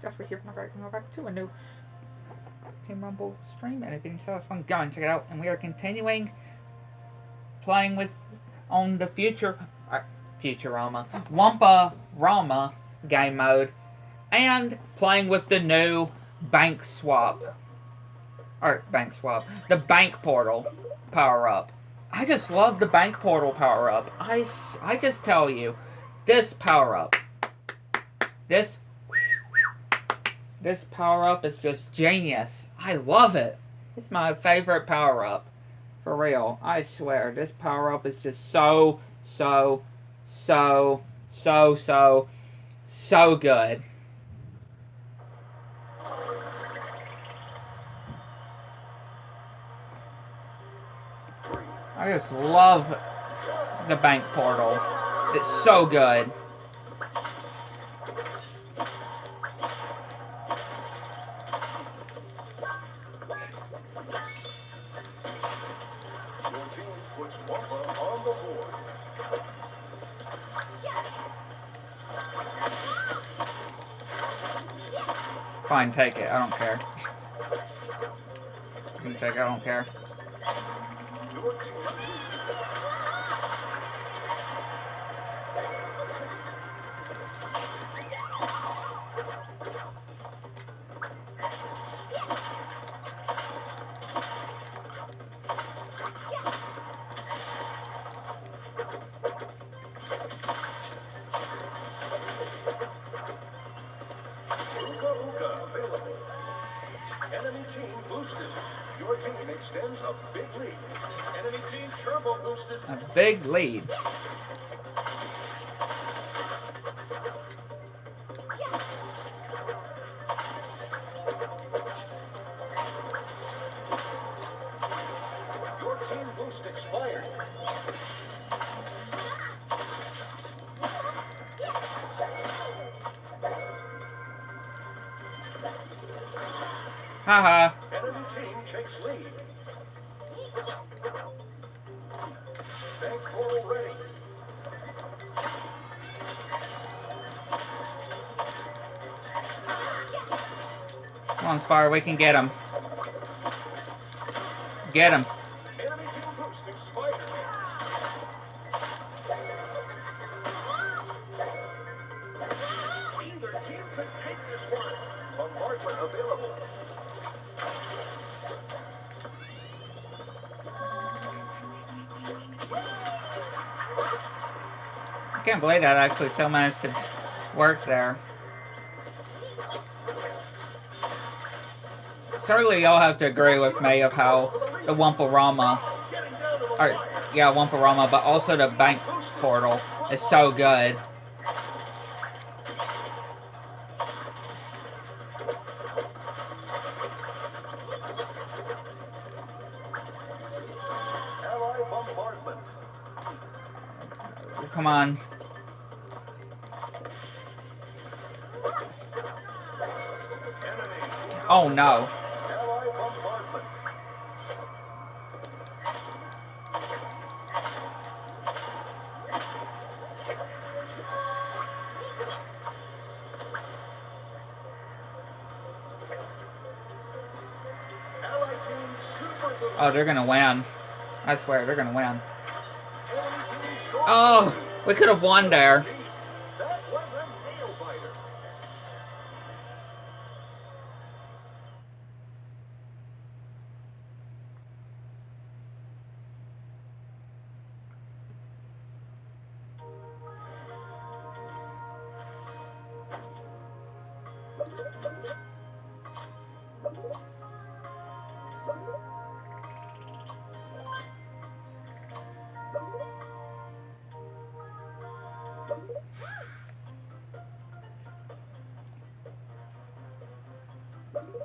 Just we're here back to a new Team Rumble stream, and if you saw this one, go and check it out. And we are continuing playing with on the Futurama Wumpa Rama game mode, and playing with the new bank swap, the bank portal power up. I just love the bank portal power up. I just tell you, this power up, this power up is just genius. I love it. It's my favorite power up. For real. I swear, this power up is just so good. I just love the bank portal. It's so good. Fine, take it. I don't care. You can take it. I don't care. Enemy team boosted. Your team extends a big lead. Enemy team turbo boosted. A big lead. Your team boost expired. Haha. Enemy team takes lead. Bank portal ready. Come on, Spire, we can get him. Get him. Enemy team boost expired. Either team could take this one. Bombardment available. I can't believe that actually so managed to work there. Certainly y'all have to agree with me of how the Wumpa-Rama, Wumpa-Rama, but also the bank portal is so good. Ally bombardment. Come on. Oh no. Ally bombardment. Ally team super boost. Oh, they're gonna win. I swear, they're gonna win. Enemy team score. Oh, we could have won there. That was a nail biter.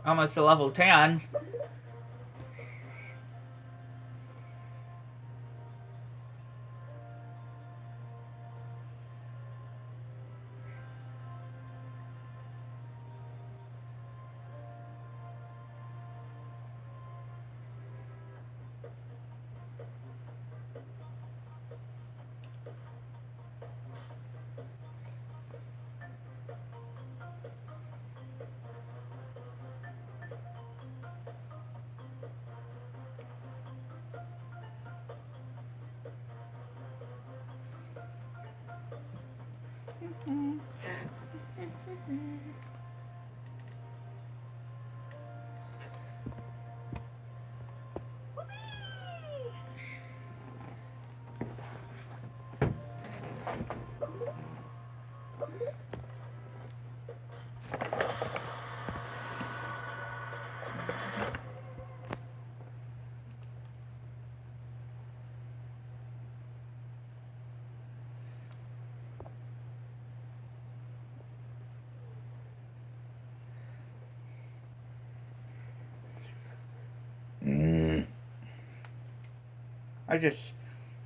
Almost to level 10.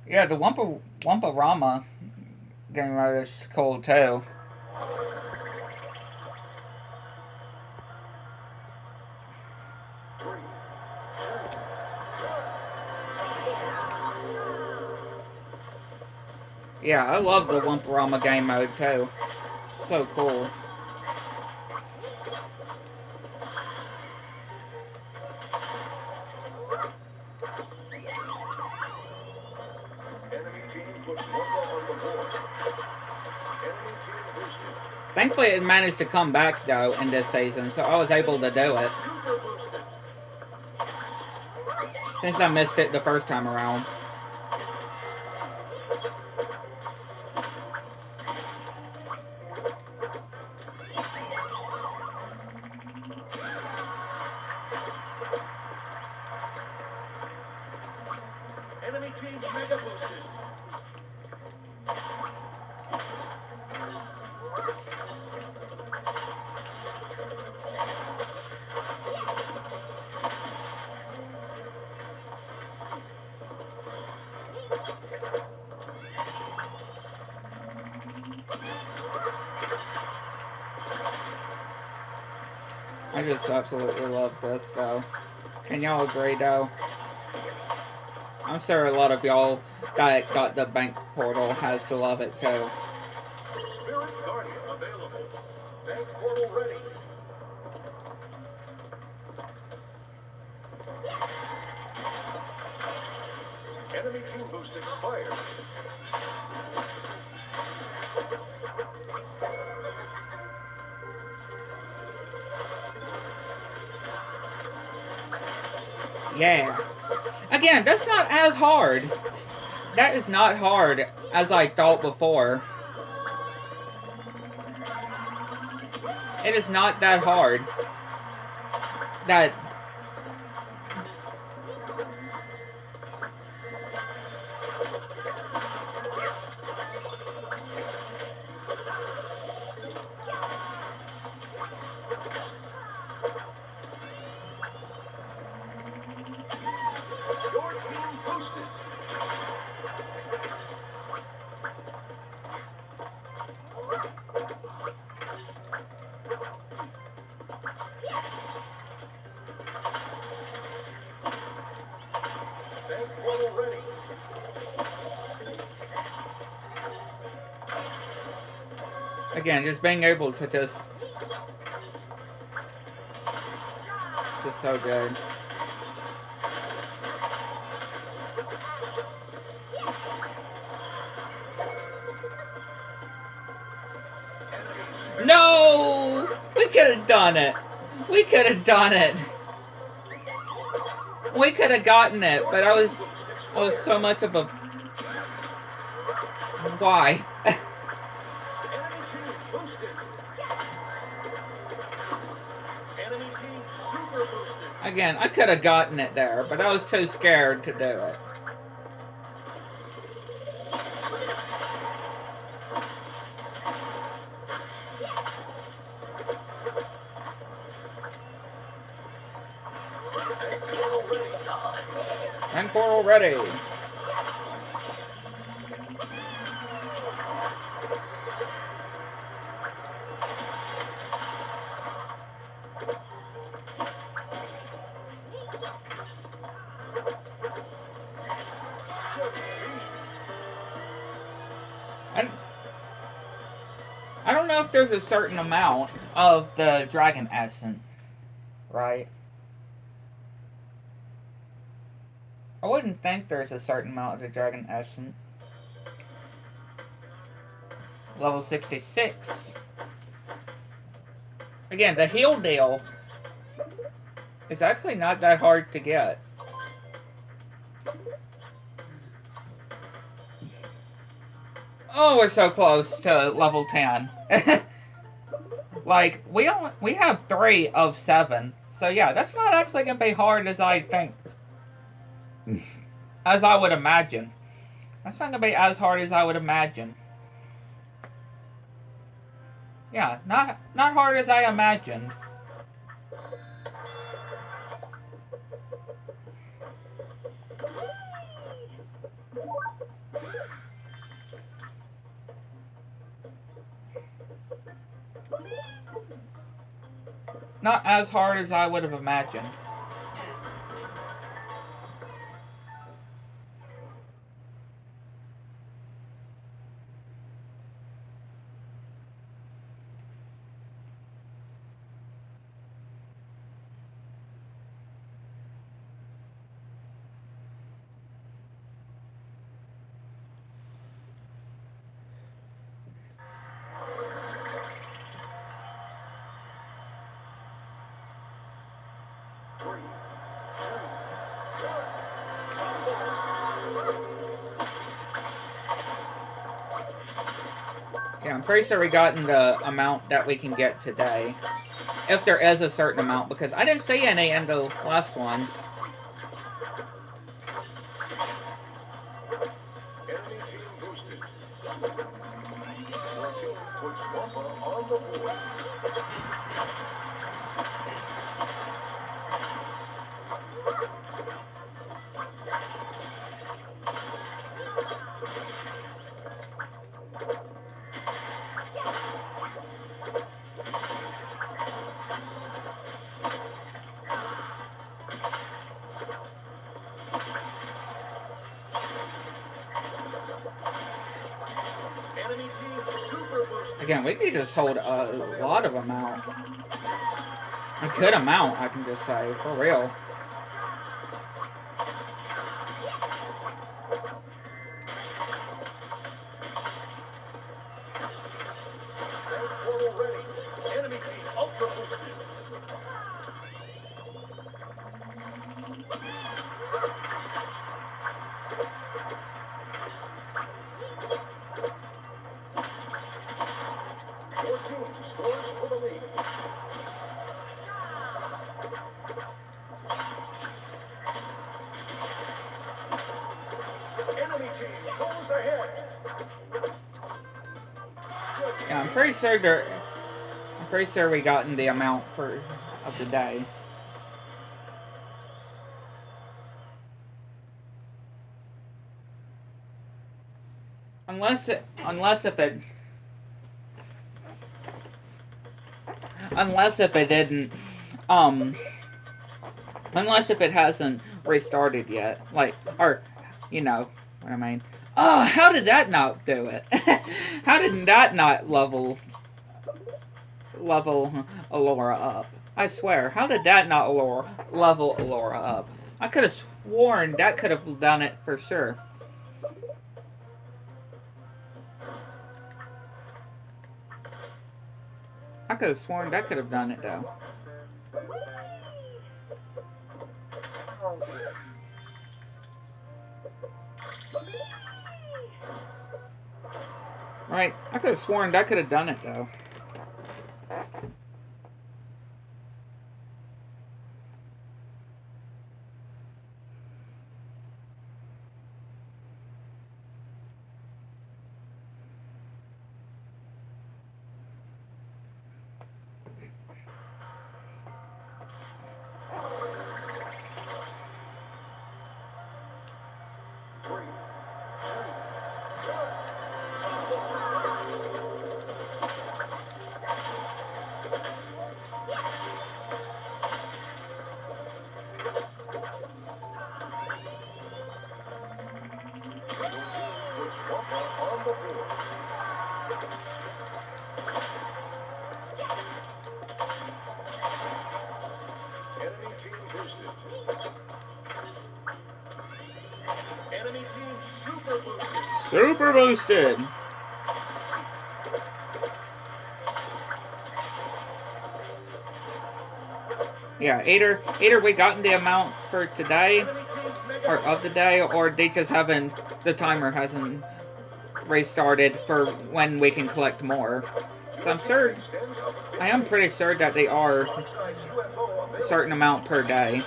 Yeah, the Wumpa-Rama game mode is cool too. Yeah, I love the Wumpa-Rama game mode too. So cool. Enemy team puts Wumpa on the board. Enemy team boosted. Thankfully, it managed to come back though in this season, so I was able to do it. Super boosted. Since I missed it the first time around. Enemy team mega boosted. I just absolutely love this though. Can y'all agree though? I'm sure a lot of y'all that got the bank portal has to love it too. Spirit Guardian available. Bank portal ready. Enemy team boost expired. Yeah. Again, that's not as hard. That is not hard as I thought before. It is not that hard. That Your team boosted. Bank portal ready. again, just being able to just so good. No! We could have done it. We could have done it. We could have gotten it, but I was so much of a why? Enemy team boosted. Enemy team super boosted. Again, I could have gotten it there, but I was too scared to do it. Bank portal ready. I don't know if there's a certain amount of the dragon essence, right? I wouldn't think there's a certain amount of the dragon essence. level 66. Again, the heal deal is actually not that hard to get. Oh, we're so close to level 10. Like, we have 3 of 7. So yeah, that's not actually going to be hard as I think. As I would imagine. That's not going to be as hard as I would imagine. Yeah, not hard as I imagined. Not as hard as I would have imagined. Yeah, I'm pretty sure we gotten the amount that we can get today. If there is a certain amount, because I didn't see any in the last ones. Enemy team boosted. Your team puts Wampa on the board. Enemy team super boosted. Again, we could just hold a lot of amount. A good amount, I can just say, for real. Tank portal ready. Enemy team ultra boosted. Your team scores for the lead. Enemy team goes ahead. Yeah, I'm pretty sure we gotten the amount of the day. Unless if it didn't, unless if it hasn't restarted yet, like, or, you know what I mean. Oh, how did that not do it? How did that not level Alora up? I swear, how did that not level Alora up? I could have sworn that could have done it for sure. I could have sworn that could have done it though. Right, I could have sworn that could have done it though. Puts Wampa on the board. Enemy team boosted. Enemy team super boosted. Super boosted. Yeah, either we gotten the amount for today, Enemy team's mega or of the day, or they just haven't, the timer hasn't restarted for when we can collect more. So I'm sure, extends a big I am lead. pretty sure that they are Broadside UFO a available. certain amount per day.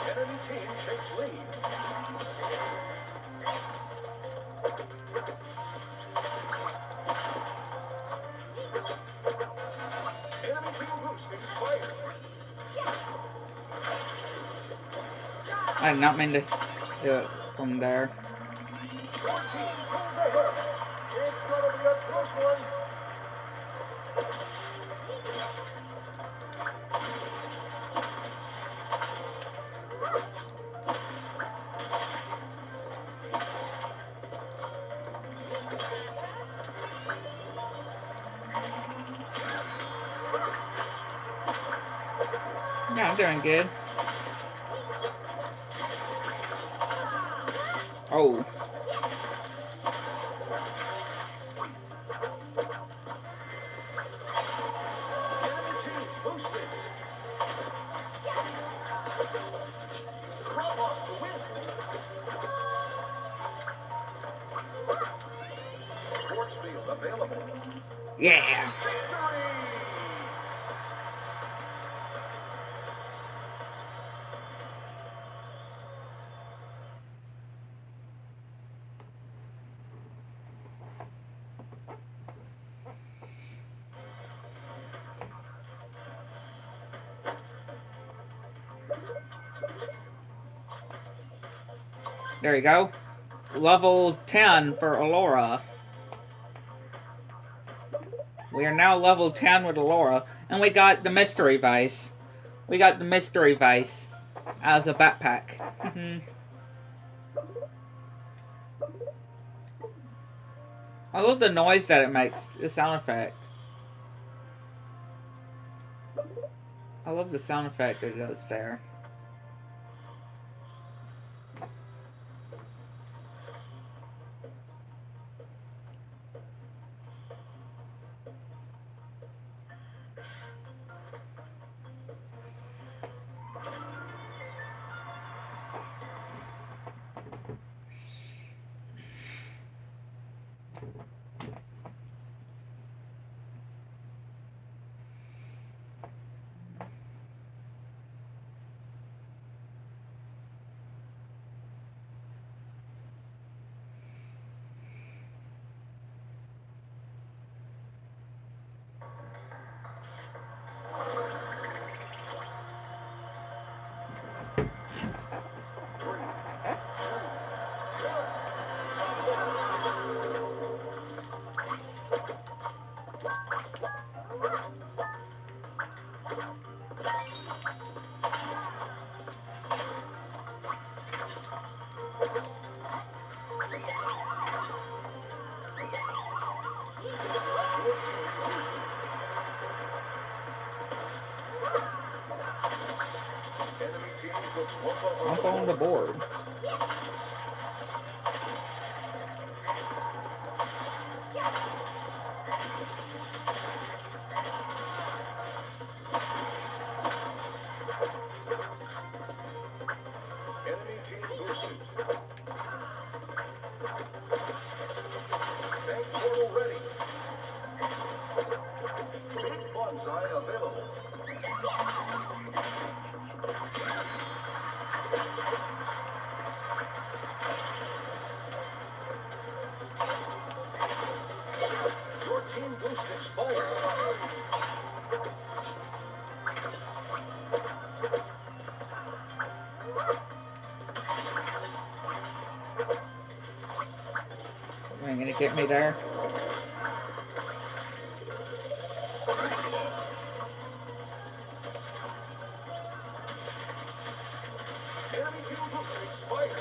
Enemy team takes lead. Enemy team boost expired. I did not mean to do it from there. Your team pulls ahead. It's gonna be a close one. Yeah, I'm doing good. Oh. Enemy team boosted. Drop off to win. Force field available. Yeah. Victory! There you go. Level 10 for Alora. We are now level 10 with Alora. And we got the mystery vase. We got the mystery vase as a backpack. I love the noise that it makes, the sound effect. I love the sound effect it does there. Enemy team puts Up on the board. Enemy team boosted. Tank portal ready. Big bonsai available. Your team boost expired. You ain't gonna get me there. Enemy team boost expired.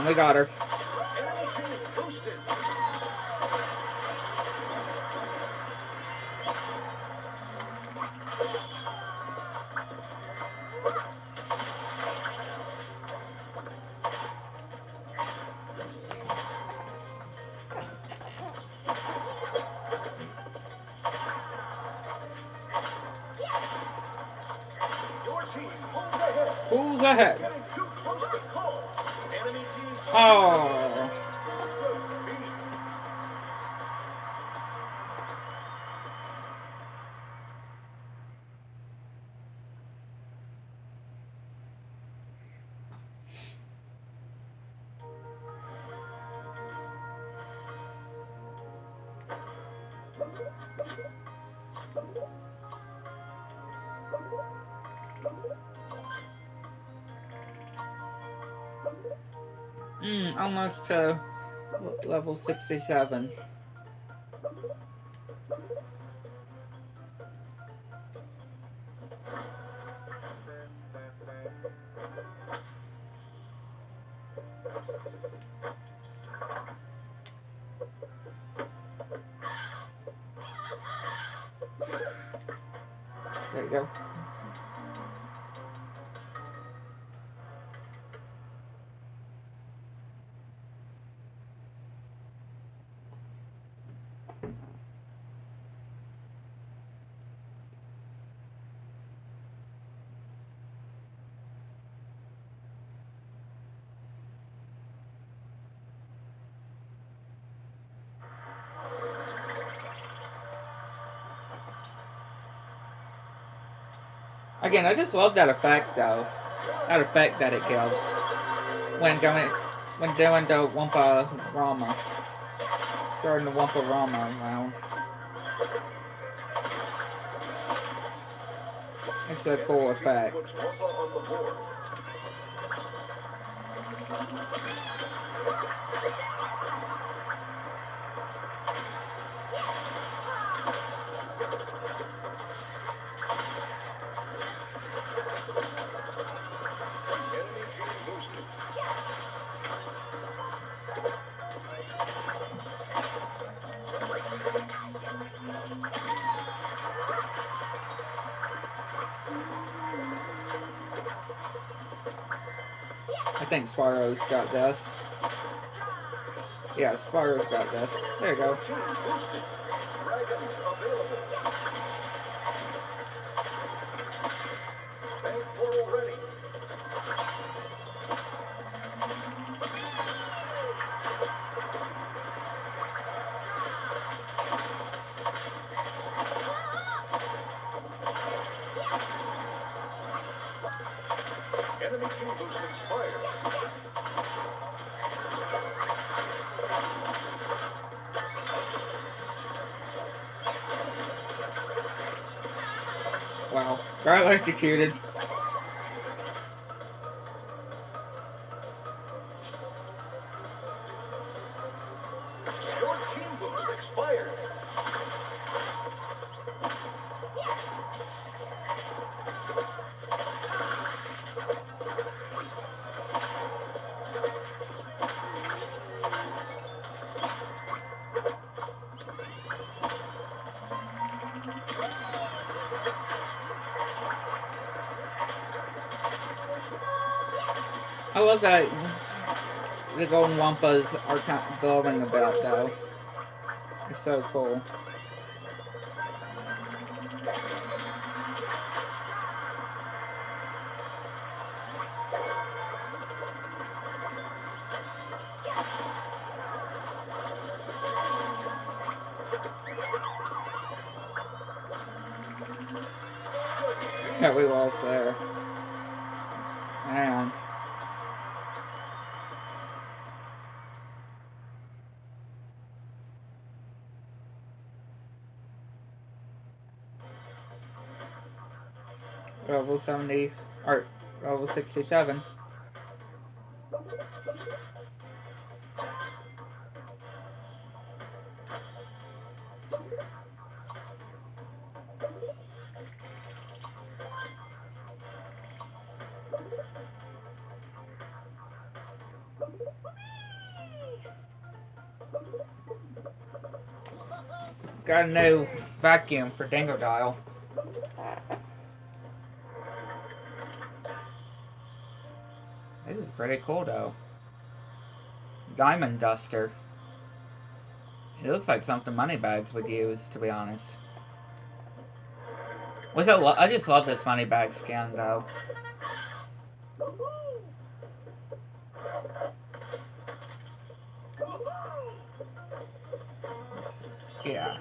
we got her. Enemy team boosted. Your team pulls ahead. Who's ahead? Getting too close to call. Enemy team Oh. defeat. Almost to level 67. There you go. Again, I just love that effect though. That effect that it gives when doing the Wumpa Rama. Starting the Wumpa Rama round. It's a cool effect. Puts Wumpa on the board. Enemy team boosted. I think Spyro's got this. Yeah, Spyro's got this. There you go. Team boosted. Dragons available. Bank portal ready. Enemy team boost expired. Wow. Got electrocuted. Your team boost expired. I love that the Golden Wumpas are kind of glowing about though. It's so cool. Yeah, we lost there. Man. Level 70, or level 67. Got a new vacuum for Dingo Dial. This is pretty cool though. Diamond Duster. It looks like something Moneybags would use, to be honest. I just love this Moneybag skin though. Yeah.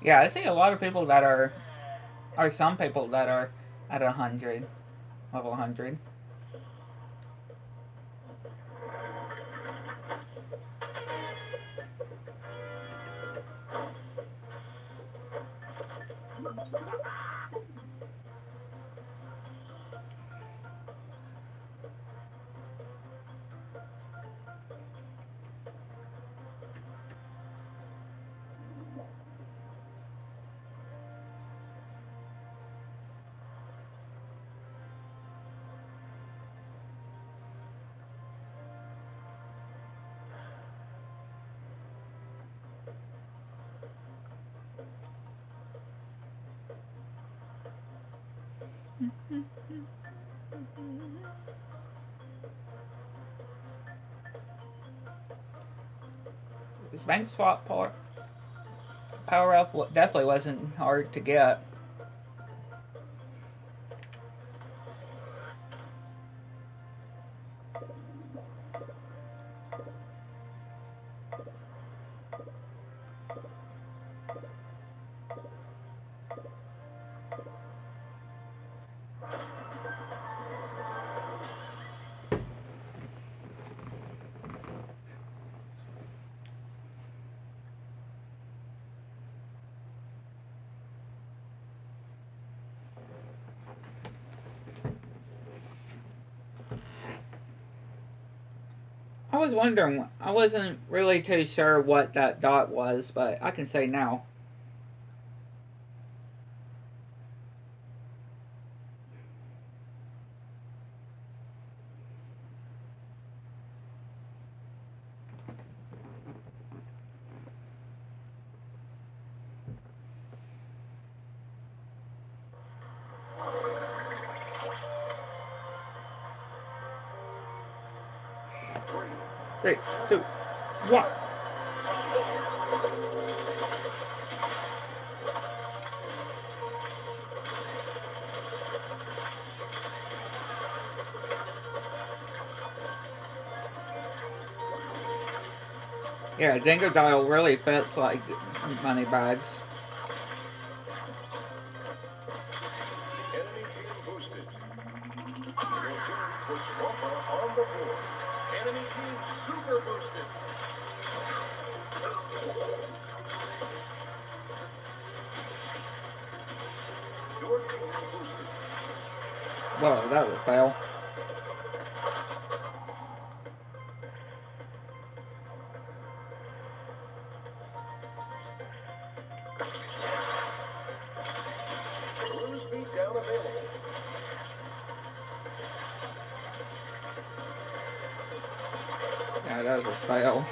Yeah, I see a lot of people that are, or some people that are at 100, level 100. This bank swap power up definitely wasn't hard to get. I was wondering, I wasn't really too sure what that dot was, but I can say now. Three, two, one. Yeah, Dingo Dial really fits like money bags. Enemy team boosted. Your team puts Wampa on the board. Enemy team super boosted. Your team boosted. Whoa, that was a fail. Blue speed down available. Yeah, that was a fail.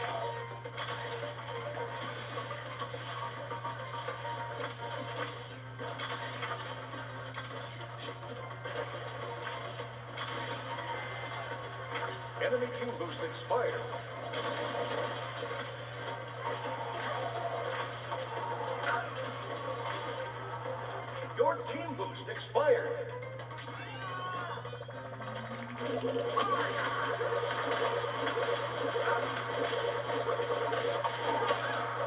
Enemy team boost expired. Your team boost expired.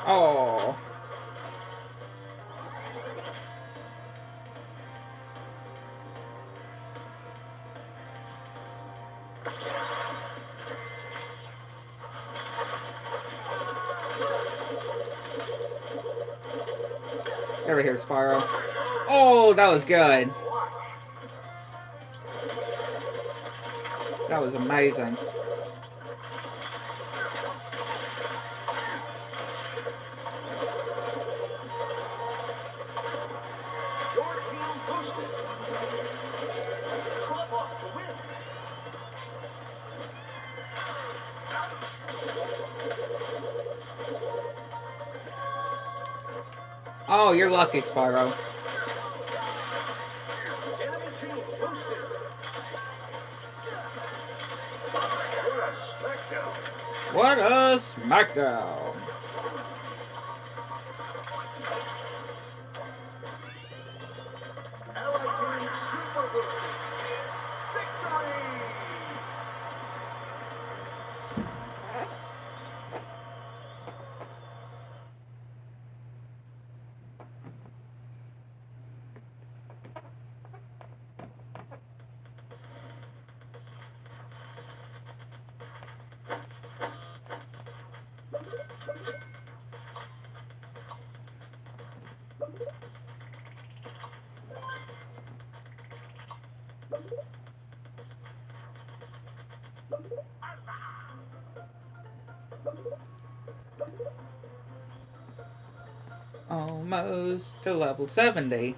Oh. Get over here, Spyro. Oh, that was good. That was amazing. Your team boosted. Drop off to win. Oh, you're lucky, Spyro. Enemy team boosted. What a smackdown. What a smackdown. Allied team super boosted. Victory! Almost to level 70.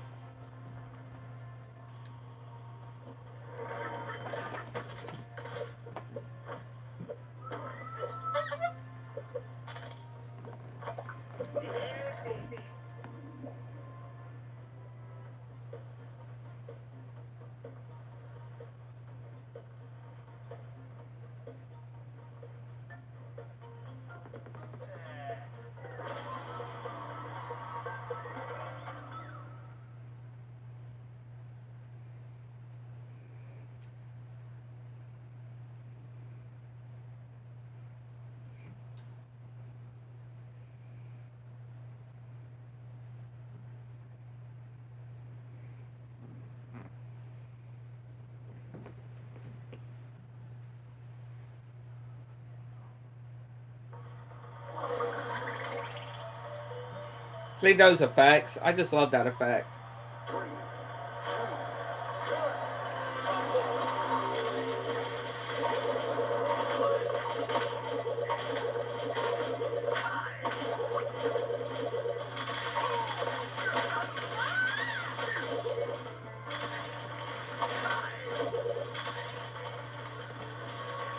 See those effects? I just love that effect.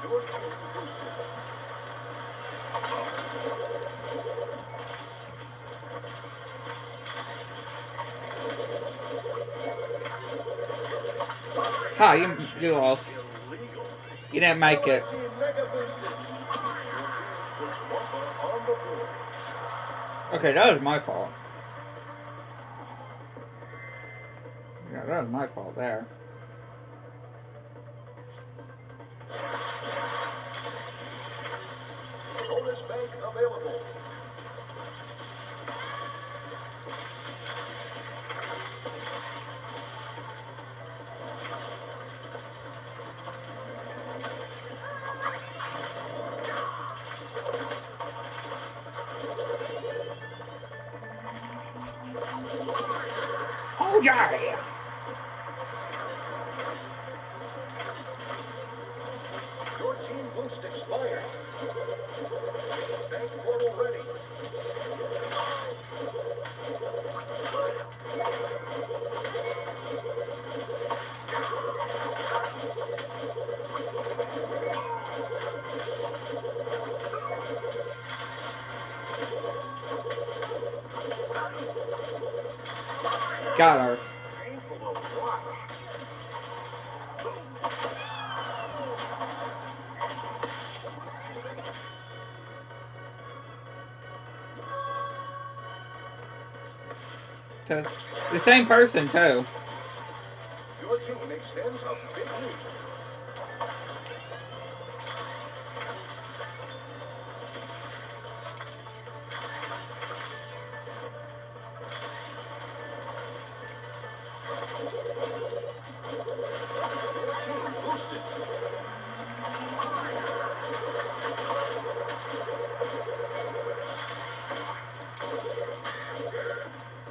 Your team boosted. Ha, you lost. Illegal. You didn't make it. Allied team mega boosted. Your team puts Wampa on the board. Okay, that was my fault. Yeah, that was my fault there. Bonus bank available. Oh, yeah! Your team boost expired. Bank portal ready. Got her. Painful to watch. To the same person too. Your team extends a big lead. Your team boosted.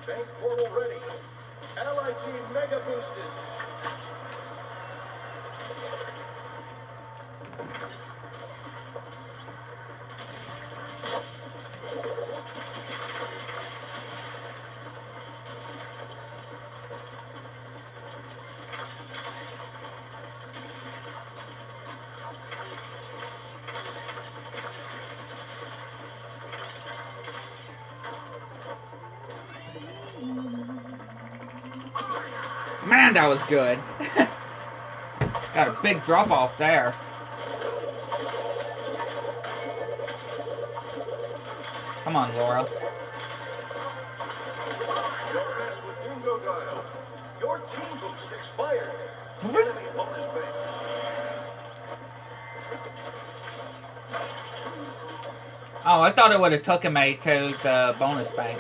Bank portal ready. Allied team mega boosted. Man, that was good. Got a big drop off there. Come on, Laura. Don't mess with Window Dial. Your team boost expired. Enemy bonus bank. Oh, I thought it would have taken me to the bonus bank.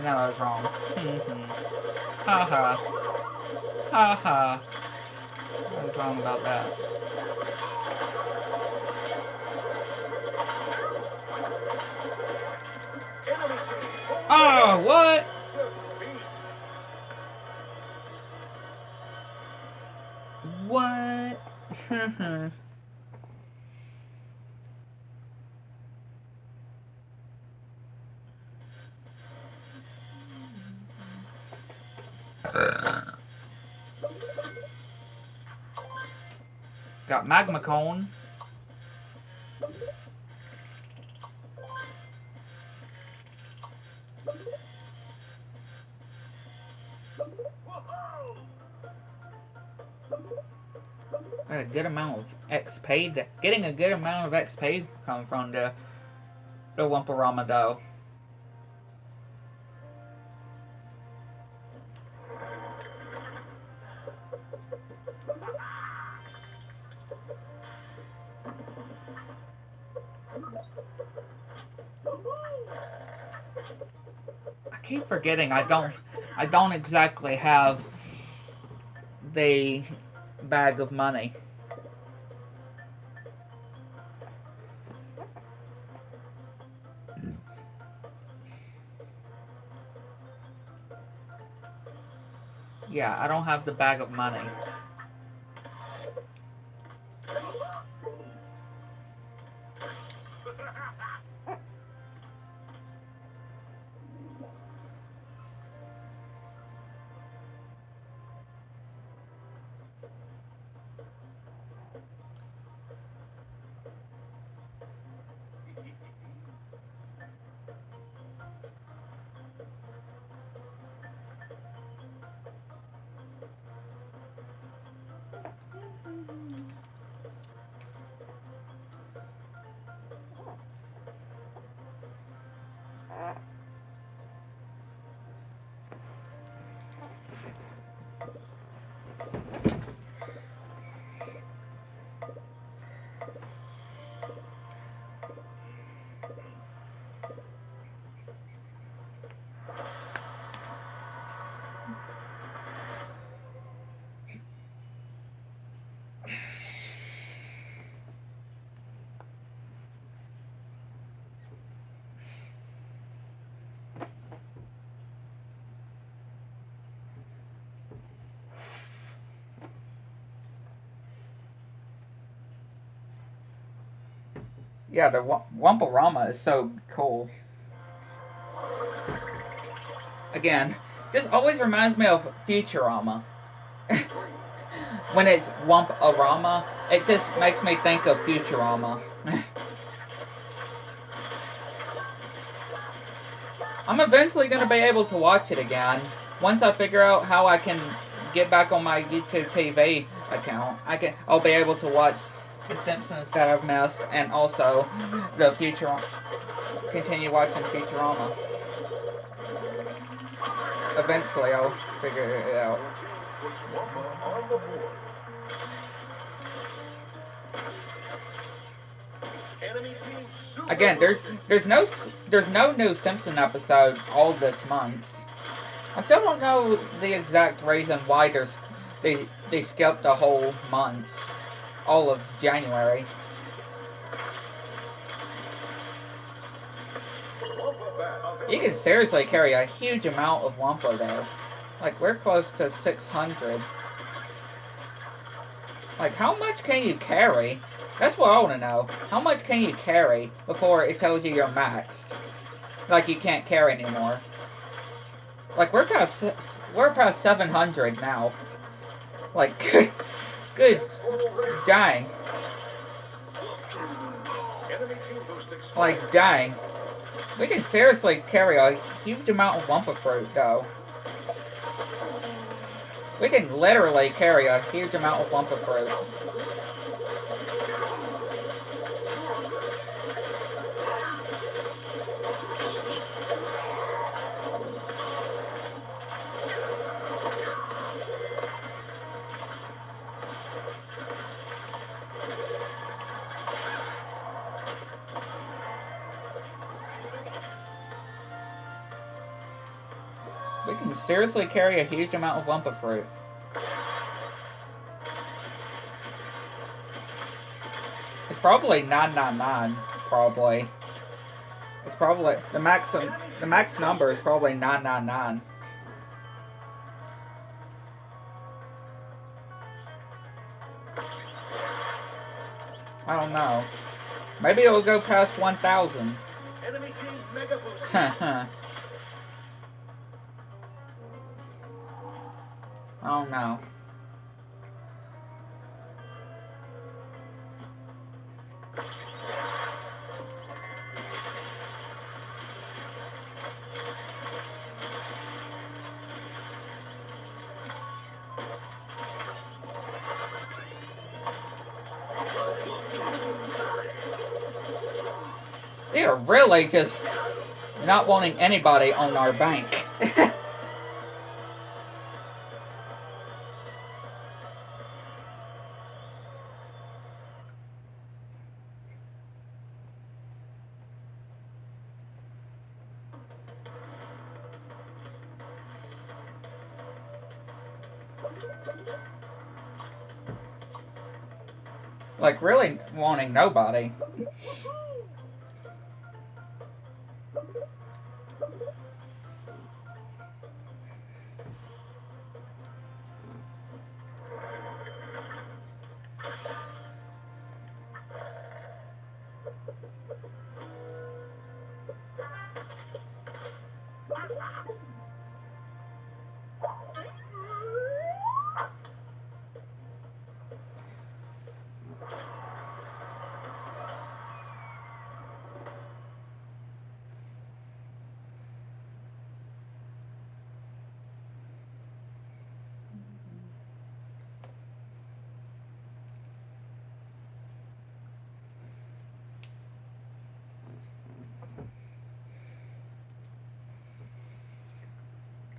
No, I was wrong. Ha ha. Ha ha. I was wrong about that. Enemy team holds Oh, what? defeat. What? Got magma cone. Got a good amount of XP. Getting a good amount of XP coming from the Wumparama though. I keep forgetting I don't exactly have the bag of money. Yeah, I don't have the bag of money. Yeah, the Wumparama is so cool. Again, just always reminds me of Futurama. When it's Wumparama, it just makes me think of Futurama. I'm eventually going to be able to watch it again. Once I figure out how I can get back on my YouTube TV account, I'll be able to watch The Simpsons that I've missed, and also the continue watching Futurama. Eventually, I'll figure it out. Your team puts Wampa on the board. Enemy team super Again, there's no new Simpson episode all this month. I still don't know the exact reason why they skipped the whole month, all of January. Wampa bat. You can seriously carry a huge amount of Wumpa there. Like, we're close to 600. Like, how much can you carry? That's what I want to know. How much can you carry before it tells you you're maxed? Like, you can't carry anymore. Like, we're past 700 now. Like, good dang. Enemy team boost expired. Like, dang. We can seriously carry a huge amount of Wumpa fruit, though. We can literally carry a huge amount of Wumpa fruit. We can seriously carry a huge amount of Wumpa fruit. It's probably 999. Probably. It's probably the max number is probably 999. I don't know. Maybe it'll go past 1,000. Enemy team mega boost. I don't know. They are really just not wanting anybody on our bank. Like, really wanting nobody.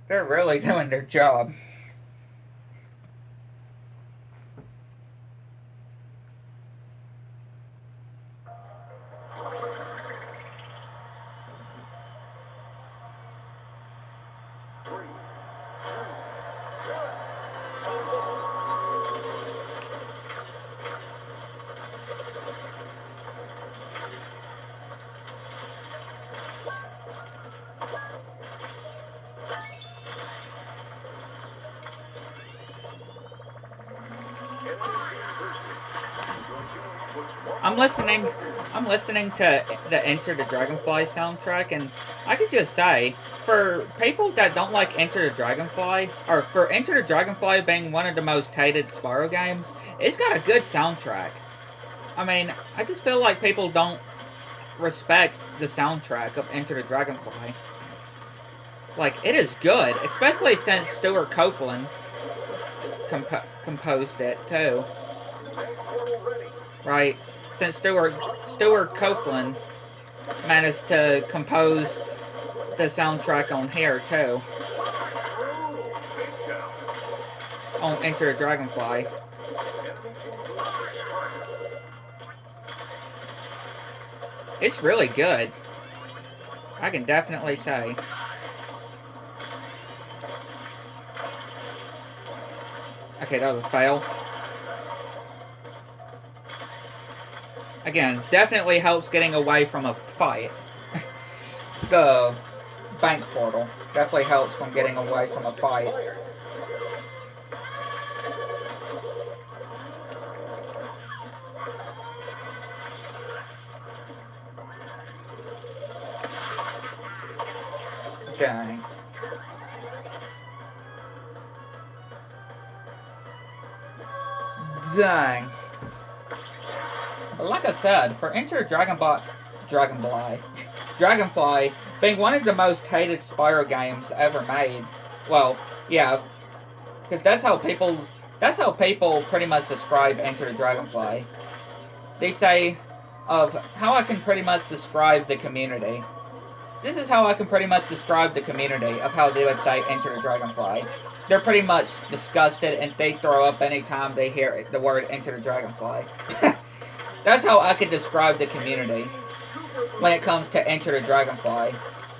They're really doing their job. I'm listening to the Enter the Dragonfly soundtrack, and I could just say, for people that don't like Enter the Dragonfly, or for Enter the Dragonfly being one of the most hated Spyro games, it's got a good soundtrack. I mean, I just feel like people don't respect the soundtrack of Enter the Dragonfly. Like, it is good, especially since Stuart Copeland composed it, too. Right? Since Stuart Copeland managed to compose the soundtrack on here, too. on Enter the Dragonfly. It's really good. I can definitely say. Okay, that was a fail. Again, definitely helps getting away from a fight. The bank portal definitely helps from getting away from a fight. Dang. Dang. But like I said, for Enter Dragonfly being one of the most hated Spyro games ever made. Well, yeah, because that's how people pretty much describe Enter the Dragonfly. They say of how I can pretty much describe the community. This is how I can pretty much describe the community of how they would say Enter the Dragonfly. They're pretty much disgusted and they throw up anytime they hear the word Enter the Dragonfly. That's how I could describe the community when it comes to Enter the Dragonfly.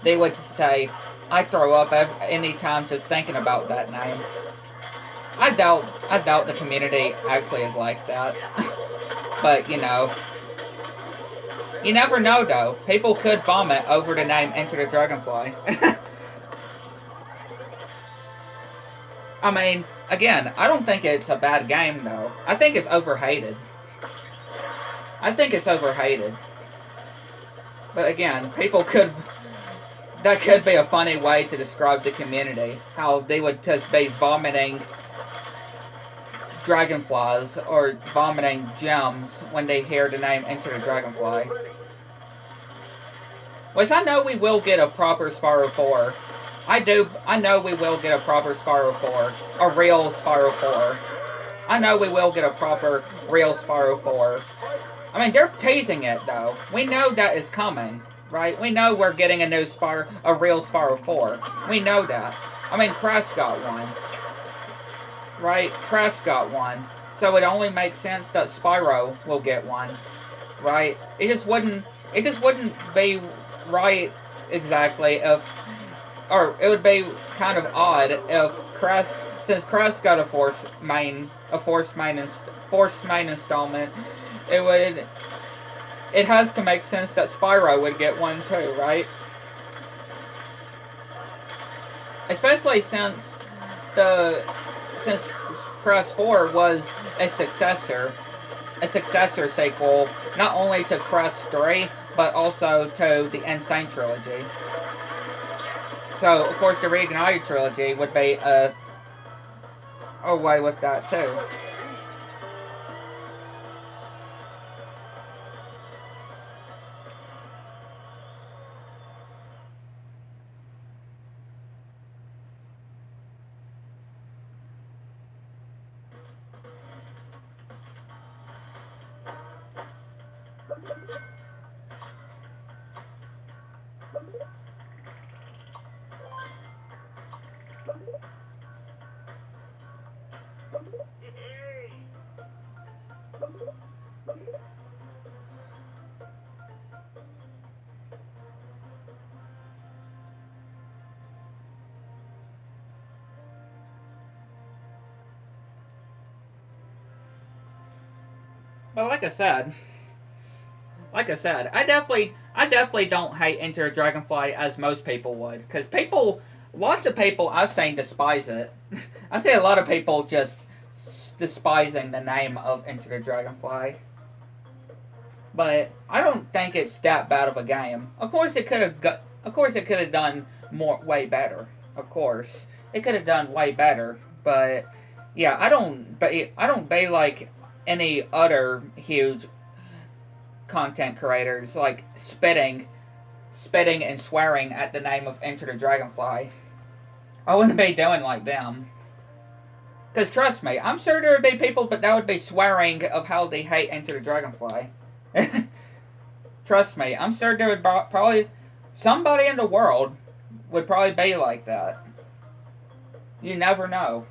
They would say, I throw up anytime just thinking about that name. I doubt the community actually is like that. But, you know, you never know though. People could vomit over the name Enter the Dragonfly. I mean, again, I don't think it's a bad game though. I think it's overhated. But again, that could be a funny way to describe the community. How they would just be vomiting dragonflies or vomiting gems when they hear the name Enter the Dragonfly. Which I know we will get a proper Spyro 4. I know we will get a proper Spyro 4. A real Spyro 4. I know we will get a proper real Spyro 4. I mean, they're teasing it, though. We know that is coming, right? We know we're getting a real Spyro 4. We know that. I mean, Crash got one. Right? Crash got one. So it only makes sense that Spyro will get one. Right? It just wouldn't be right exactly or it would be kind of odd if since Crash got a force main installment, it has to make sense that Spyro would get one too, right? Especially since Crash 4 was a successor sequel, not only to Crash 3, but also to the Insane Trilogy. So, of course, the Reignited Trilogy would be a way with that, too. But like I said, I definitely don't hate Enter the Dragonfly as most people would, because lots of people I've seen despise it. I see a lot of people just despising the name of Enter the Dragonfly. But I don't think it's that bad of a game. Of course, it could have done way better. Of course, it could have done way better. But yeah, I don't be like any other huge content creators, like spitting and swearing at the name of Enter the Dragonfly. I wouldn't be doing like them. Because trust me, I'm sure there would be people but that would be swearing of how they hate Enter the Dragonfly. Trust me, I'm sure there would probably somebody in the world would probably be like that. You never know.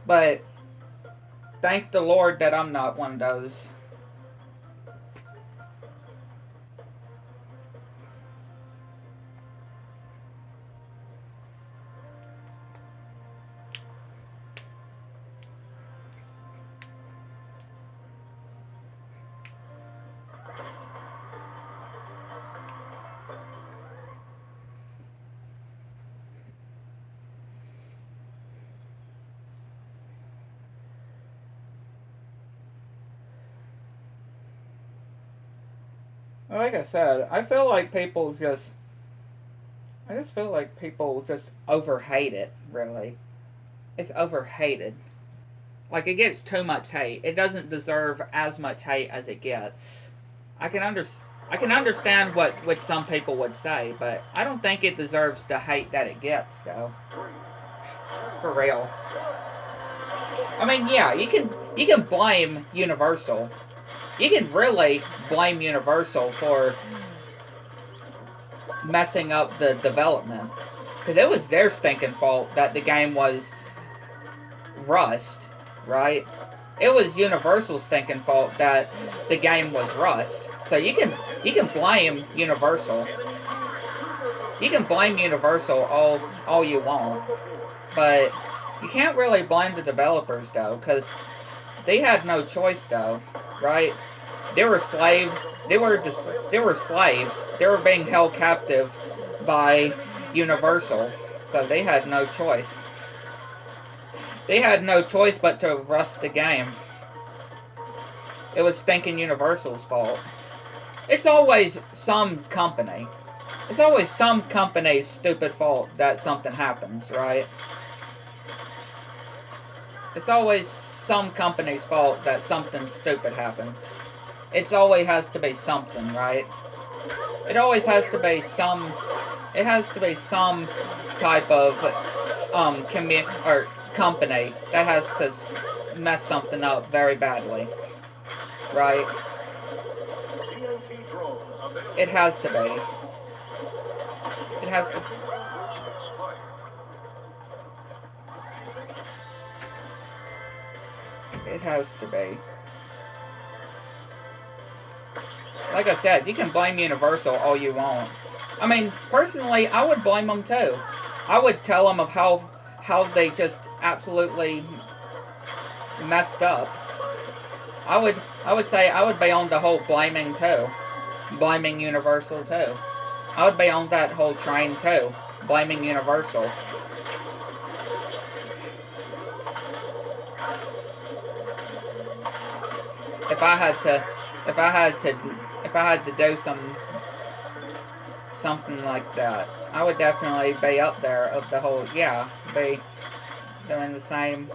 But thank the Lord that I'm not one of those. Like I said, I just feel like people just overhate it, really. It's overhated. Like, it gets too much hate. It doesn't deserve as much hate as it gets. I can under, I can understand what some people would say, but I don't think it deserves the hate that it gets, though. For real. I mean, yeah, you can blame Universal. You can really blame Universal for messing up the development, because it was their stinking fault that the game was rust, right? It was Universal's stinking fault that the game was rust. So you can blame Universal. You can blame Universal all you want, but you can't really blame the developers though, because they had no choice though, right? They were slaves. They were slaves. They were being held captive by Universal, so they had no choice. They had no choice but to rust the game. It was stinking Universal's fault. It's always some company. It's always some company's stupid fault that something happens, right? It's always some company's fault that something stupid happens. It always has to be something, right? It always has to be some. It has to be some type of or company that has to mess something up very badly, right? It has to be. It has to. It has to be. Like I said, you can blame Universal all you want. I mean, personally, I would blame them too. I would tell them of how they just absolutely messed up. I would say I would be on the whole blaming too, blaming Universal too. I would be on that whole train too, blaming Universal. If I had to, if I had to, if I had to do something like that, I would definitely be up there of the whole. Yeah, be doing the same.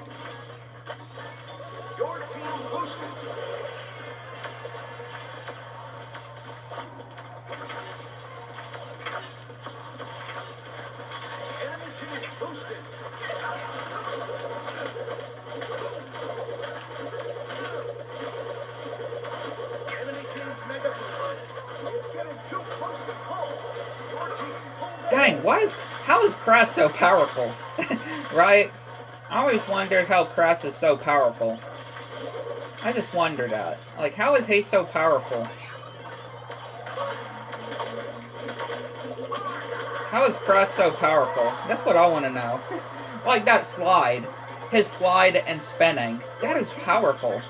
Your team boosted. Enemy team boosted. Enemy team's mega booster. It's getting too close to call. Your team pulled out. Dang, how is Crash so powerful? Right? I always wondered how Crash is so powerful. I just wonder that. Like, how is he so powerful? How is Crash so powerful? That's what I want to know. Like that slide. His slide and spinning. That is powerful.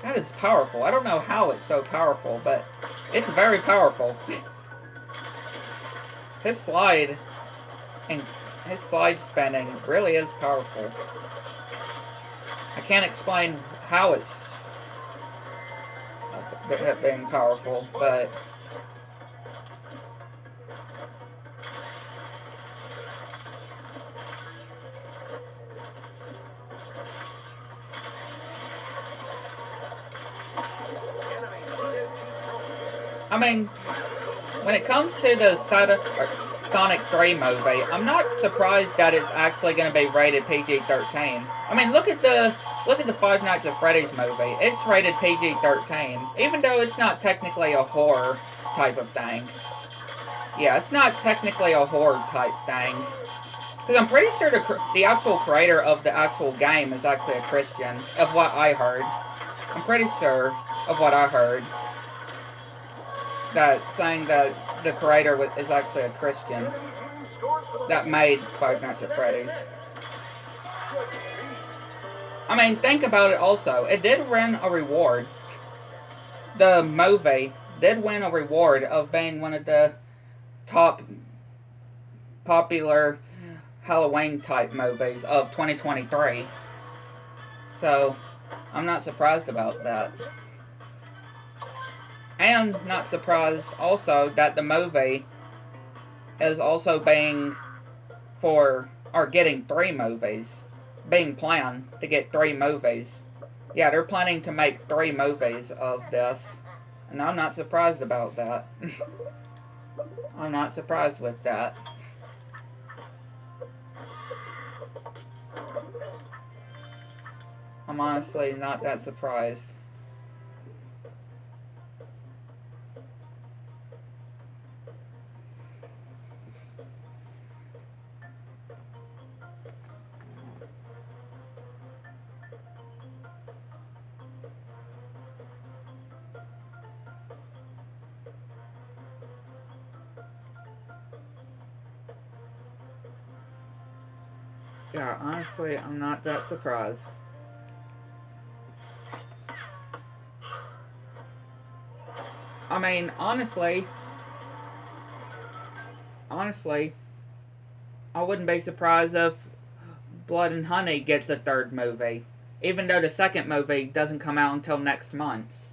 That is powerful. I don't know how it's so powerful, but it's very powerful. His slide and his slide spinning really is powerful. I can't explain how it's being powerful, but I mean, when it comes to the Sonic 3 movie, I'm not surprised that it's actually going to be rated PG-13. I mean, look at the Five Nights at Freddy's movie. It's rated PG-13, even though it's not technically a horror type of thing. Yeah, it's not technically a horror type thing. Because I'm pretty sure the actual creator of the actual game is actually a Christian, of what I heard. I'm pretty sure of what I heard. That saying that the creator is actually a Christian that made Five Nights at Freddy's. I mean, think about it also. It did win a reward. The movie did win a reward of being one of the top popular Halloween type movies of 2023. So, I'm not surprised about that. And not surprised also that the movie is also being getting 3 movies. Being planned to get 3 movies. Yeah, they're planning to make 3 movies of this. And I'm not surprised about that. I'm not surprised with that. I'm honestly not that surprised. Yeah, honestly, I'm not that surprised. I mean, honestly, I wouldn't be surprised if Blood and Honey gets a 3rd movie, even though the 2nd movie doesn't come out until next month.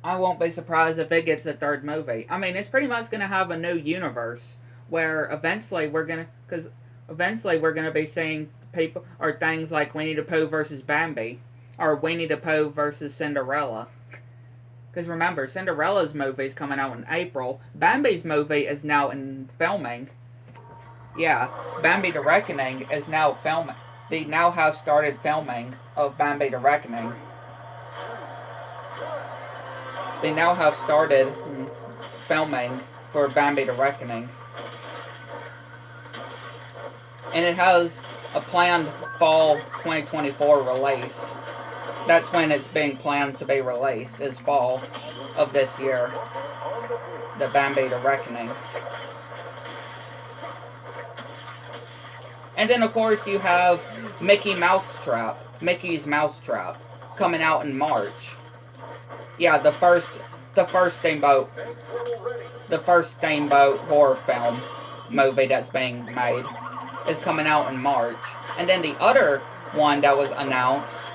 I won't be surprised if it gets a 3rd movie. I mean, it's pretty much going to have a new universe where eventually we're going to be seeing people or things like Winnie the Pooh versus Bambi or Winnie the Pooh versus Cinderella. Because remember, Cinderella's movie is coming out in April. Bambi's movie is now in filming. Yeah, Bambi the Reckoning is now filming. They now have started filming of Bambi the Reckoning. They now have started filming for Bambi the Reckoning. And it has a planned fall 2024 release. That's when it's being planned to be released, is fall of this year. The Bambi the Reckoning. And then of course you have Mickey's Mousetrap, coming out in March. Yeah, the first Steamboat horror film movie that's being made is coming out in March. And then the other one that was announced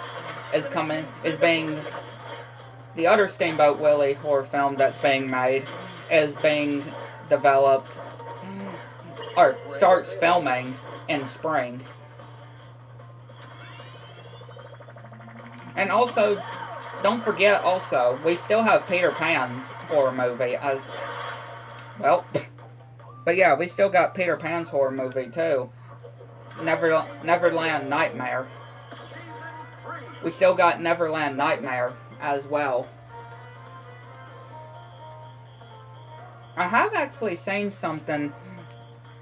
the other Steamboat Willie horror film that's being made is being developed or starts filming in spring. And also, don't forget also, we still have Peter Pan's horror movie as well. But yeah, we still got Peter Pan's horror movie too. Neverland Nightmare. We still got Neverland Nightmare as well. I have actually seen something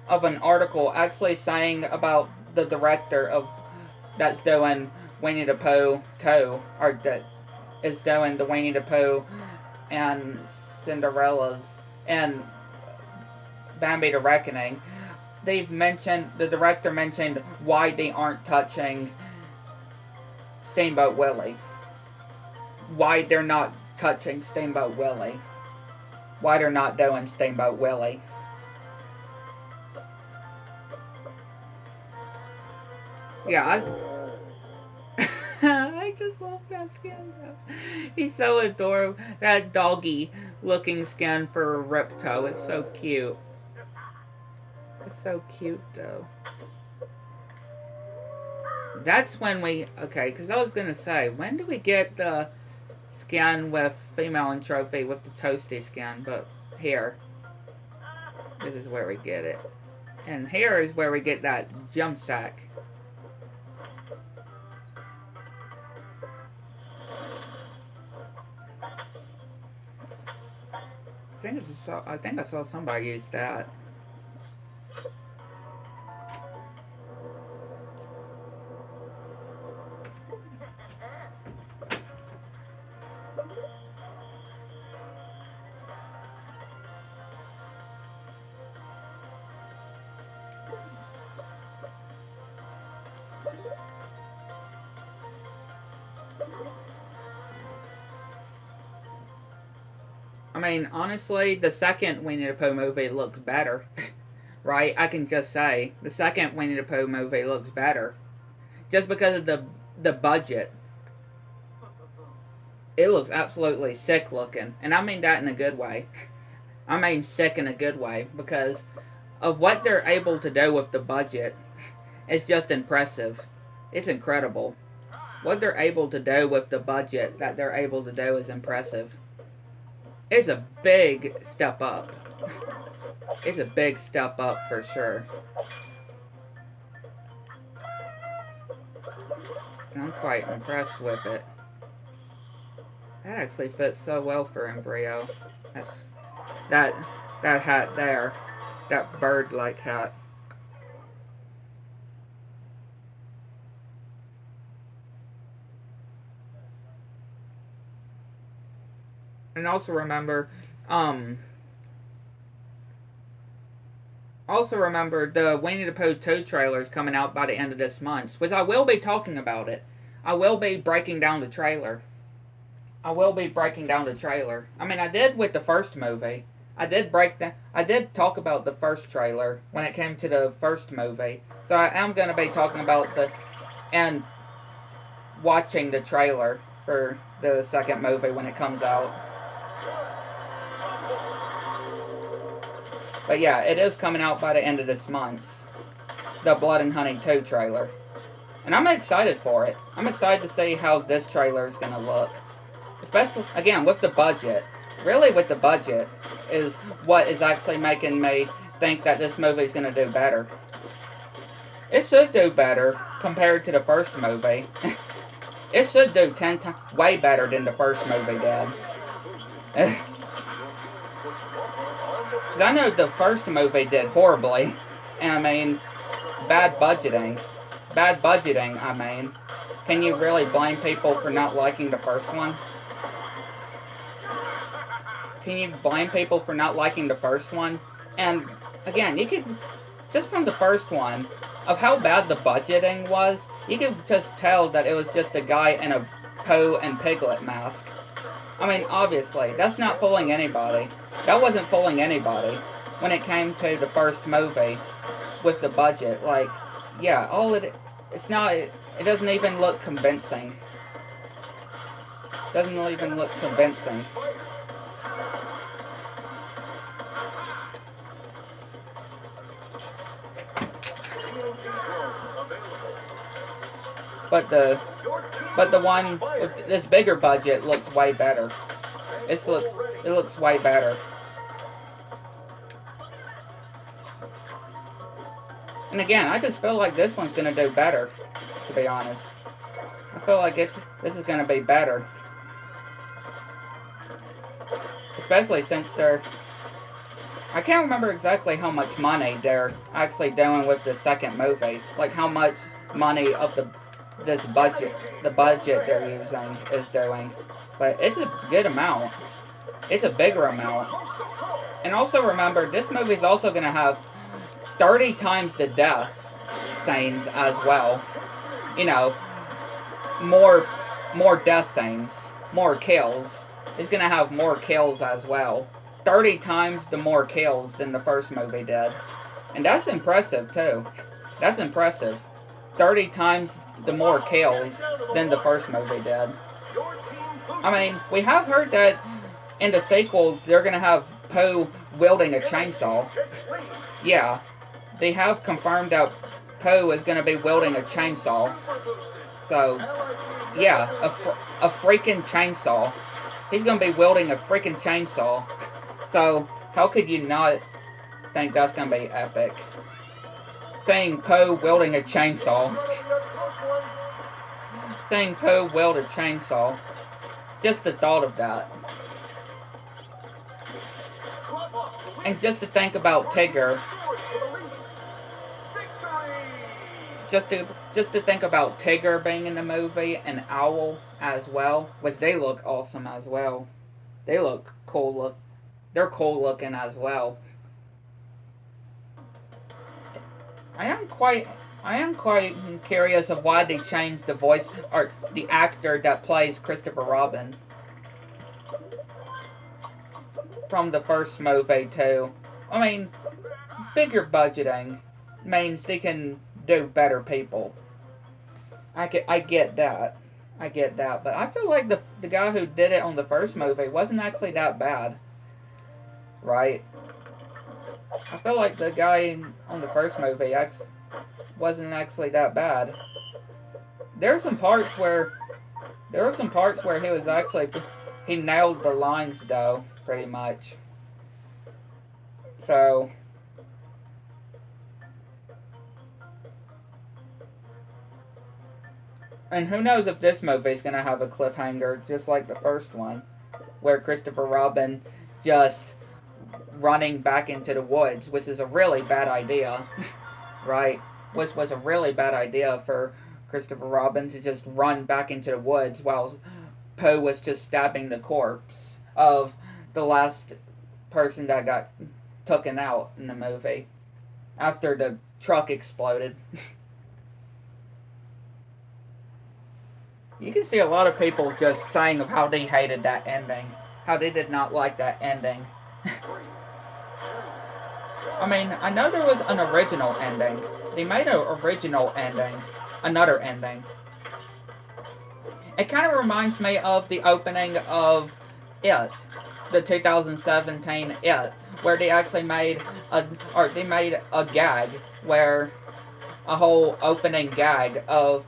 of an article actually saying about the director of that's doing Winnie the Pooh 2, or that is doing the Winnie the Pooh and Cinderella's and Bambi the Reckoning. The director mentioned why they aren't touching Steamboat Willie. Why they're not touching Steamboat Willie. Why they're not doing Steamboat Willie. Yeah, I just love that skin though. He's so adorable. That doggy looking skin for Ripto is so cute. It's so cute though. That's when because I was gonna say, when do we get the skin with female and trophy with the toasty skin? But here. This is where we get it. And here is where we get that jump sack. I think I saw somebody use that. I mean, honestly, the second Winnie the Pooh movie looks better. Right? I can just say the second Winnie the Pooh movie looks better, just because of the budget. It looks absolutely sick looking, and I mean that in a good way. I mean sick in a good way because of what they're able to do with the budget. It's just impressive. It's incredible. What they're able to do with the budget that they're able to do is impressive. It's a big step up. It's a big step up for sure. And I'm quite impressed with it. That actually fits so well for Embryo. That's that that hat there. That bird-like hat. And um also remember the Winnie the Pooh 2 trailer is coming out by the end of this month, which I will be talking about it. I will be breaking down the trailer. I will be breaking down the trailer. I mean, I did with the first movie. I did talk about the first trailer when it came to the first movie. So I am going to be talking about and watching the trailer for the second movie when it comes out. But yeah, it is coming out by the end of this month. The Blood and Honey 2 trailer. And I'm excited for it. I'm excited to see how this trailer is going to look. Especially, again, with the budget. Really, with the budget is what is actually making me think that this movie is going to do better. It should do better compared to the first movie. It should do 10 times way better than the first movie did. Because I know the first movie did horribly. And I mean, bad budgeting. Bad budgeting, I mean. Can you really blame people for not liking the first one? Can you blame people for not liking the first one? And again, you could, just from the first one, of how bad the budgeting was, you could just tell that it was just a guy in a Poe and Piglet mask. I mean, obviously, that's not fooling anybody. That wasn't fooling anybody when it came to the first movie with the budget. Like, yeah, it doesn't even look convincing. Doesn't even look convincing. But the one with this bigger budget looks way better. It looks way better. And again, I just feel like this one's gonna do better, to be honest. I feel like this is gonna be better. Especially since I can't remember exactly how much money they're actually doing with the second movie. Like how much money of the budget they're using is doing. But it's a good amount. It's a bigger amount. And also remember, this movie's also going to have 30 times the deaths scenes as well. You know, more death scenes, more kills. It's going to have more kills as well. 30 times the more kills than the first movie did. And that's impressive too. That's impressive. 30 times the more kills than the first movie did. I mean, we have heard that in the sequel they're going to have Poe wielding a chainsaw. Yeah, they have confirmed that Poe is going to be wielding a chainsaw. So, yeah, a freaking chainsaw. He's going to be wielding a freaking chainsaw. So, how could you not think that's going to be epic? Saying Poe wielding a chainsaw. Saying Poe wield a chainsaw. Just the thought of that. And just to think about Tigger. Just to think about Tigger being in the movie and Owl as well, which they look awesome as well. They look cool. They're cool looking as well. I am quite curious of why they changed the voice or the actor that plays Christopher Robin. from the first movie too. I mean, bigger budgeting means they can do better people. I get that. I get that. But I feel like the guy who did it on the first movie wasn't actually that bad. Right? I feel like the guy on the first movie wasn't actually that bad. There were some parts where he was actually he nailed the lines though, pretty much. So and who knows if this movie is gonna have a cliffhanger just like the first one, where Christopher Robin just running back into the woods, which is a really bad idea, right? Which was a really bad idea for Christopher Robin to just run back into the woods while Poe was just stabbing the corpse of the last person that got taken out in the movie after the truck exploded. You can see a lot of people just saying of how they hated that ending, how they did not like that ending. I mean, I know there was an original ending. They made an original ending, another ending. It kind of reminds me of the opening of It, the 2017 It, where they actually made a gag where a whole opening gag of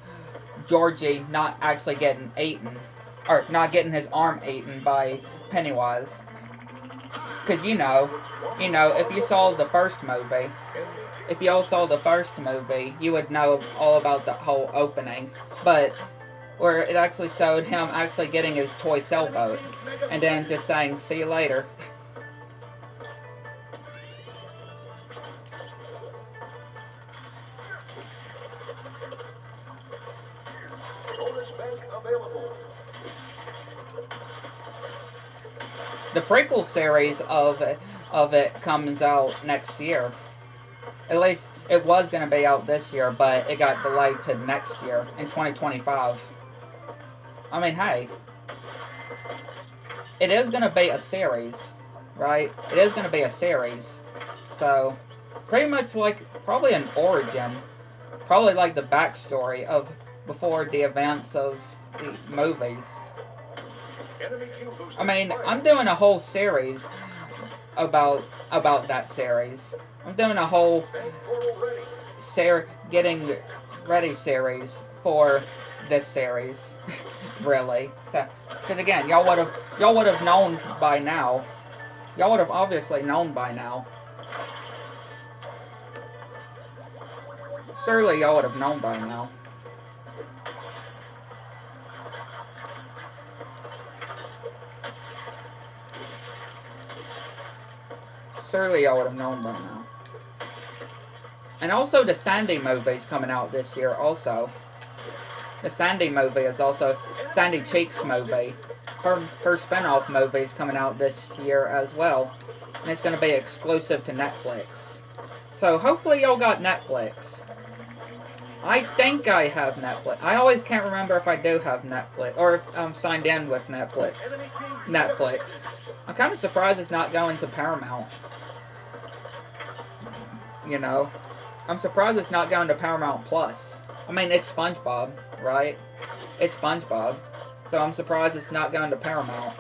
Georgie not actually getting eaten, or not getting his arm eaten by Pennywise. Because if you saw the first movie, if you all saw the first movie, you would know all about the whole opening. But where it actually showed him actually getting his toy sailboat, and then just saying, "See you later." The prequel series of it comes out next year. At least it was going to be out this year, but it got delayed to next year, in 2025. I mean, hey, it is going to be a series, right? It is going to be a series. So, pretty much like, probably an origin. Probably like the backstory of before the events of the movies. I mean, I'm doing a whole series about that series. I'm doing a whole getting ready series for this series, really. So, because again, y'all would have known by now. Y'all would have obviously known by now. Surely y'all would have known by now. Surely y'all would have known by now. And also the Sandy movie is coming out this year also. The Sandy movie is also Sandy Cheeks movie. Her spin-off movie is coming out this year as well. And it's going to be exclusive to Netflix. So hopefully y'all got Netflix. I think I have Netflix. I always can't remember if I do have Netflix, or if I'm signed in with Netflix. I'm kind of surprised it's not going to Paramount. You know? I'm surprised it's not going to Paramount Plus. I mean, it's SpongeBob, right? It's SpongeBob. So I'm surprised it's not going to Paramount.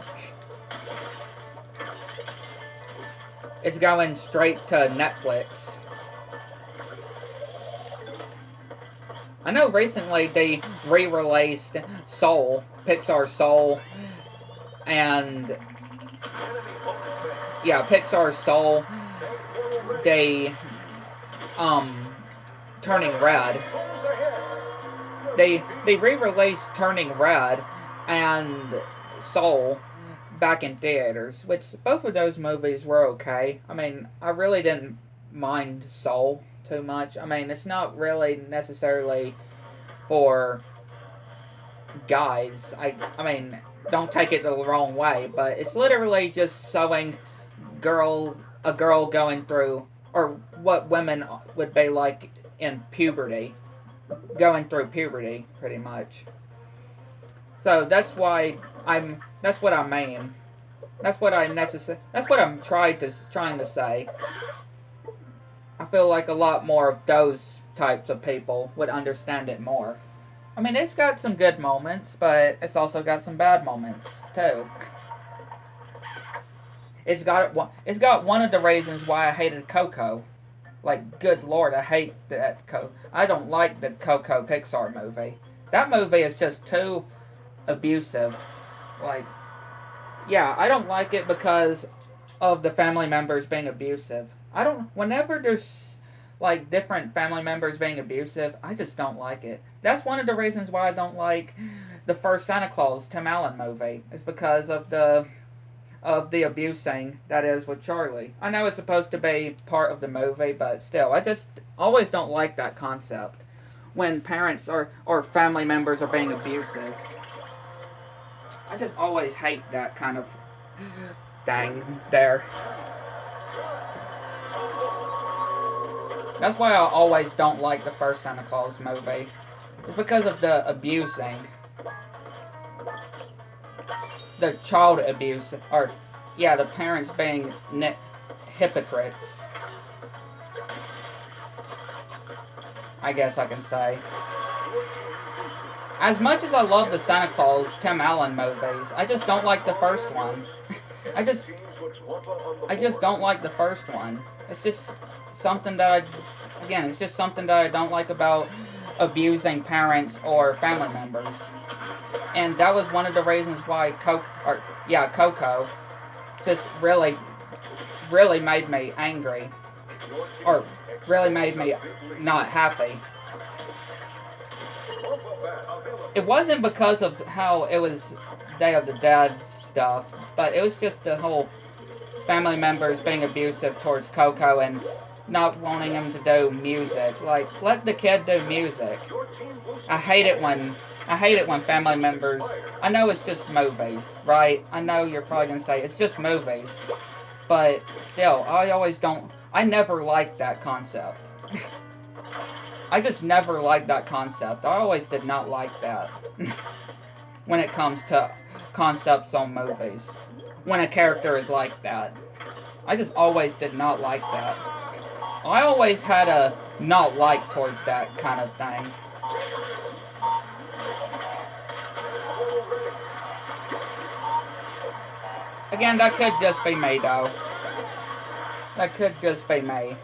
It's going straight to Netflix. I know recently they re-released Soul, Pixar's Soul, and yeah, Pixar's Soul, they, Turning Red. They re-released Turning Red and Soul back in theaters, which both of those movies were okay. I mean, I really didn't mind Soul too much. I mean, it's not really necessarily for guys. I mean, don't take it the wrong way, but it's literally just showing a girl going through, or what women would be like in puberty, going through puberty, pretty much. So that's what I mean. That's what That's what I'm trying to say. I feel like a lot more of those types of people would understand it more. I mean, it's got some good moments, but it's also got some bad moments too. It's got one of the reasons why I hated Coco. Like, good lord, I hate that Coco. I don't like the Coco Pixar movie. That movie is just too abusive. Like, yeah, I don't like it because of the family members being abusive. I don't. Whenever there's like different family members being abusive, I just don't like it. That's one of the reasons why I don't like the first Santa Claus Tim Allen movie. Is because of the abusing that is with Charlie. I know it's supposed to be part of the movie, but still, I just always don't like that concept when parents or family members are being abusive. I just always hate that kind of thing there. That's why I always don't like the first Santa Claus movie. It's because of the abusing. The child abuse, or, yeah, the parents being hypocrites. I guess I can say. As much as I love the Santa Claus Tim Allen movies, I just don't like the first one. I just don't like the first one. It's just something that it's just something that I don't like about abusing parents or family members. And that was one of the reasons why Coco just really made me angry. Or really made me not happy. It wasn't because of how it was Day of the Dead stuff, but it was just the whole family members being abusive towards Coco and not wanting him to do music. Like, let the kid do music. I hate it when family members. I know it's just movies, right? I know you're probably gonna say it's just movies, but still, I never liked that concept. I just never liked that concept. I always did not like that when it comes to concepts on movies. When a character is like that. I just always did not like that. I always had a not like towards that kind of thing. Again, that could just be me, though. That could just be me.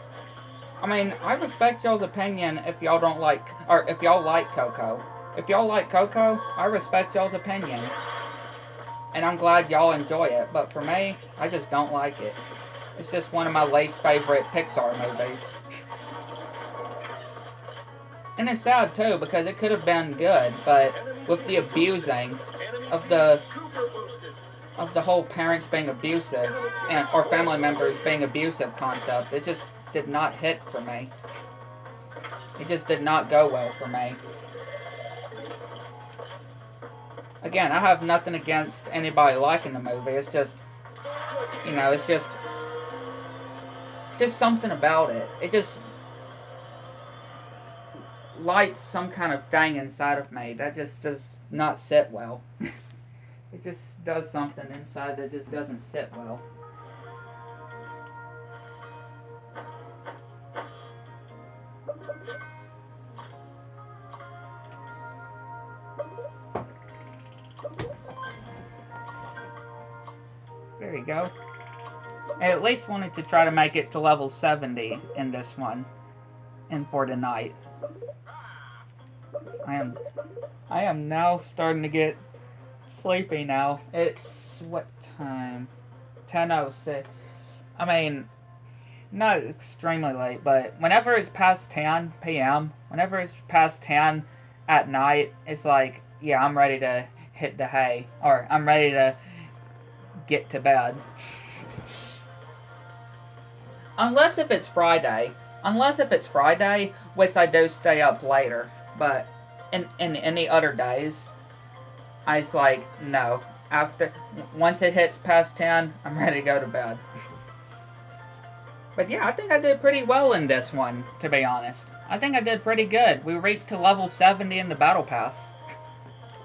I mean, I respect y'all's opinion if y'all don't like, or if y'all like Coco. If y'all like Coco, I respect y'all's opinion. And I'm glad y'all enjoy it, but for me, I just don't like it. It's just one of my least favorite Pixar movies. And it's sad too, because it could have been good, but with the abusing of the whole parents being abusive, or family members being abusive concept, it just did not hit for me. It just did not go well for me. Again, I have nothing against anybody liking the movie. It's just, it's just something about it. It just lights some kind of thing inside of me that just does not sit well. It just does something inside that just doesn't sit well. There you go. I at least wanted to try to make it to level 70 in this one. And for tonight. I am now starting to get sleepy now. It's what time? 10:06. I mean, not extremely late, but whenever it's past 10 p.m., whenever it's past 10 at night, it's like, yeah, I'm ready to hit the hay. Or I'm ready to get to bed. Unless if it's Friday, which I do stay up later. But in any other days, I was like, no. Once it hits past 10, I'm ready to go to bed. But yeah, I think I did pretty well in this one, to be honest. I think I did pretty good. We reached to level 70 in the battle pass.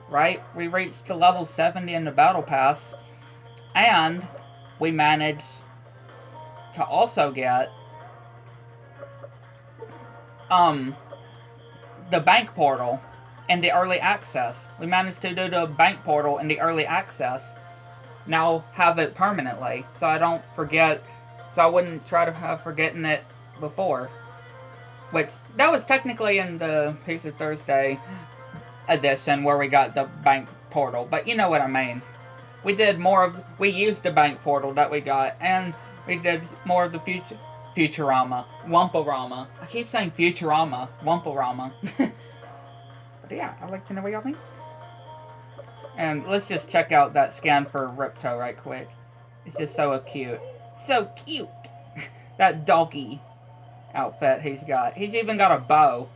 Right? We reached to level 70 in the battle pass. And we managed to also get the bank portal in the early access. We managed to do the bank portal in the early access. Now have it permanently, so I don't forget. So I wouldn't try to have forgotten it before. Which that was technically in the Pizza Thursday edition where we got the bank portal, but you know what I mean. We used the bank portal that we got, and we did more of the Futurama, Wumpalrama. I keep saying Futurama, Wumpalrama. But yeah, I'd like to know what y'all think. And let's just check out that scan for Ripto right quick. It's just so cute. So cute! That doggy outfit he's got. He's even got a bow.